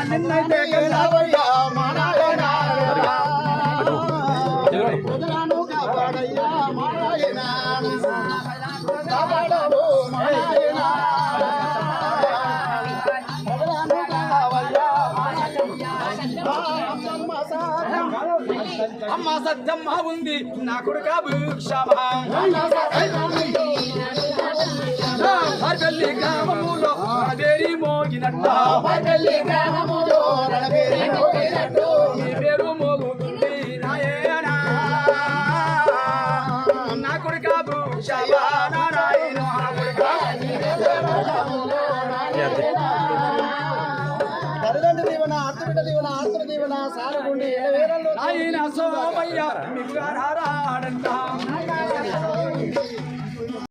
నిన్నైతే అమ్మ సత్యమ్మ ఉంది నా కొడుక భూక్షమల్లి గ్రామములో రణబేరి మోగినట్ట నీ పేరు మోగుతుంది నాయనా నా కొడుక భూక్షమ నారాయణ తల్లిదండ్రుల దీవెన అత్తబిడ్డ దీవెన ఆత్మ దీవెన సారగుండి ఆయన సోమయ్య మిగురాడంట